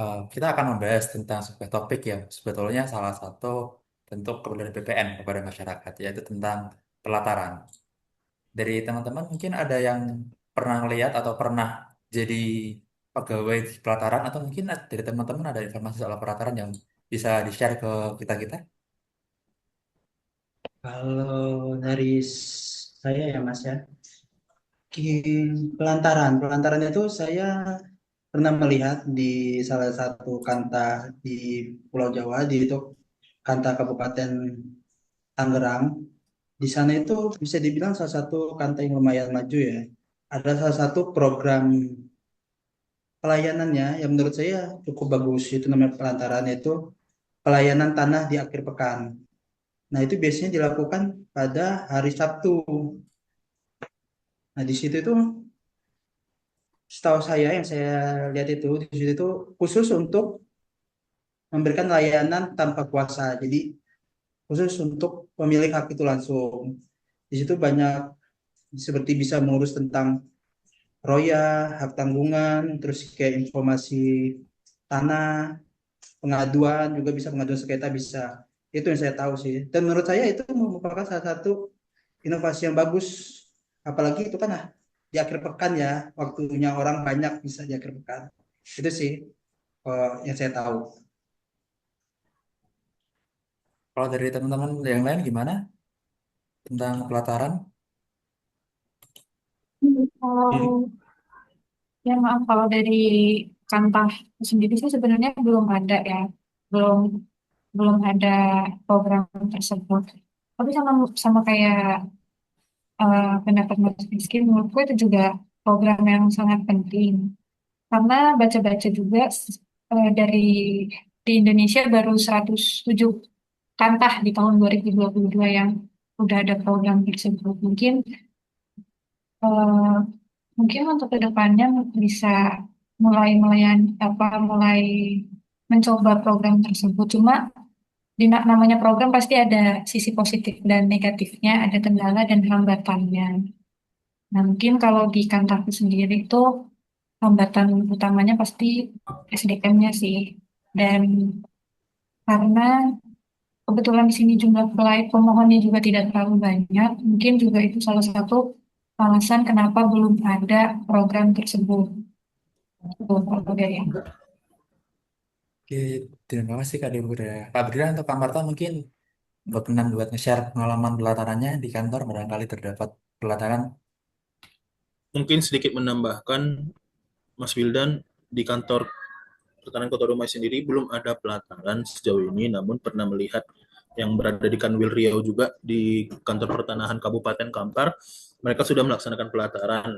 Kita akan membahas tentang sebuah topik yang sebetulnya salah satu bentuk kepedulian BPN kepada masyarakat, yaitu tentang pelataran. Dari teman-teman mungkin ada yang pernah lihat atau pernah jadi pegawai di pelataran, atau mungkin dari teman-teman ada informasi soal pelataran yang bisa di-share ke kita-kita. Kalau dari saya ya Mas ya, pelantaran itu saya pernah melihat di salah satu kantah di Pulau Jawa, di itu kantah Kabupaten Tangerang. Di sana itu bisa dibilang salah satu kantah yang lumayan maju ya. Ada salah satu program pelayanannya yang menurut saya cukup bagus, itu namanya pelantaran, itu pelayanan tanah di akhir pekan. Nah, itu biasanya dilakukan pada hari Sabtu. Nah, di situ itu setahu saya yang saya lihat itu di situ itu khusus untuk memberikan layanan tanpa kuasa. Jadi khusus untuk pemilik hak itu langsung. Di situ banyak seperti bisa mengurus tentang roya, hak tanggungan, terus kayak informasi tanah, pengaduan juga bisa, pengaduan sengketa bisa. Itu yang saya tahu sih. Dan menurut saya itu merupakan salah satu inovasi yang bagus. Apalagi itu kan di akhir pekan ya, waktunya orang banyak bisa di akhir pekan. Itu sih yang saya tahu. Kalau dari teman-teman yang lain gimana tentang pelataran? Kalau ya maaf kalau dari Kantah sendiri sih sebenarnya belum ada ya, belum belum ada program tersebut. Tapi sama sama kayak pendapat Mas Rizky, menurutku itu juga program yang sangat penting. Karena baca-baca juga dari di Indonesia baru 107 Kantah di tahun 2022 yang udah ada program tersebut. Eh, Mungkin untuk kedepannya bisa mulai mencoba program tersebut. Cuma namanya program pasti ada sisi positif dan negatifnya, ada kendala dan hambatannya. Nah, mungkin kalau di kantorku sendiri itu hambatan utamanya pasti SDM-nya sih. Dan karena kebetulan di sini jumlah pemohonnya juga tidak terlalu banyak, mungkin juga itu salah satu alasan kenapa belum ada program tersebut. Tuh, kalau dari aku. Oke, terima kasih Kak Deborah. Kak Berdira untuk Kak Marta mungkin berkenan buat nge-share pengalaman pelatarannya di kantor, barangkali terdapat pelataran. Mungkin sedikit menambahkan, Mas Wildan, di kantor Pertahanan Kota Dumai sendiri belum ada pelataran sejauh ini, namun pernah melihat yang berada di Kanwil Riau juga di kantor pertanahan Kabupaten Kampar, mereka sudah melaksanakan pelataran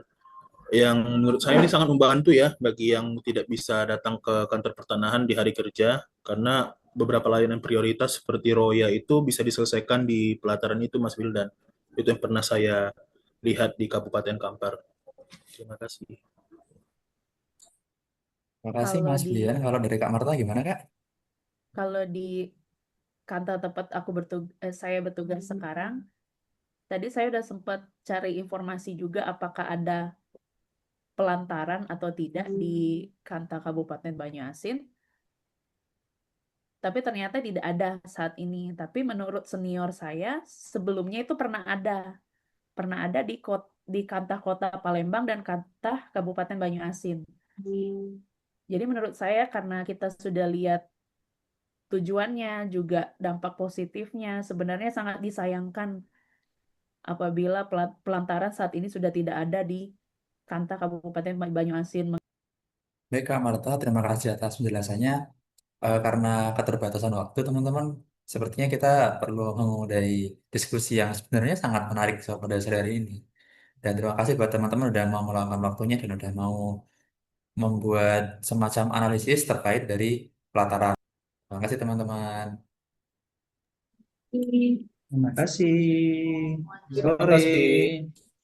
yang menurut saya ini sangat membantu ya bagi yang tidak bisa datang ke kantor pertanahan di hari kerja, karena beberapa layanan prioritas seperti roya itu bisa diselesaikan di pelataran itu, Mas Wildan. Itu yang pernah saya lihat di Kabupaten Kampar. Terima kasih. Terima kasih Kalau Mas di Blian. Kalau dari Kak Marta gimana Kak? kalau di kantor tempat saya bertugas sekarang, tadi saya udah sempat cari informasi juga apakah ada pelantaran atau tidak di kantor Kabupaten Banyuasin, tapi ternyata tidak ada saat ini. Tapi menurut senior saya, sebelumnya itu pernah ada di kantor Kota Palembang dan kantor Kabupaten Banyuasin. Jadi menurut saya karena kita sudah lihat tujuannya juga dampak positifnya, sebenarnya sangat disayangkan apabila pelantaran saat ini sudah tidak ada di kantor Kabupaten Banyuasin. Baik Kak Marta, terima kasih atas penjelasannya. Karena keterbatasan waktu teman-teman, sepertinya kita perlu memulai diskusi yang sebenarnya sangat menarik pada sore hari ini. Dan terima kasih buat teman-teman udah mau meluangkan waktunya dan udah mau membuat semacam analisis terkait dari pelataran. Terima kasih teman-teman. Terima kasih. Terima Sore. kasih.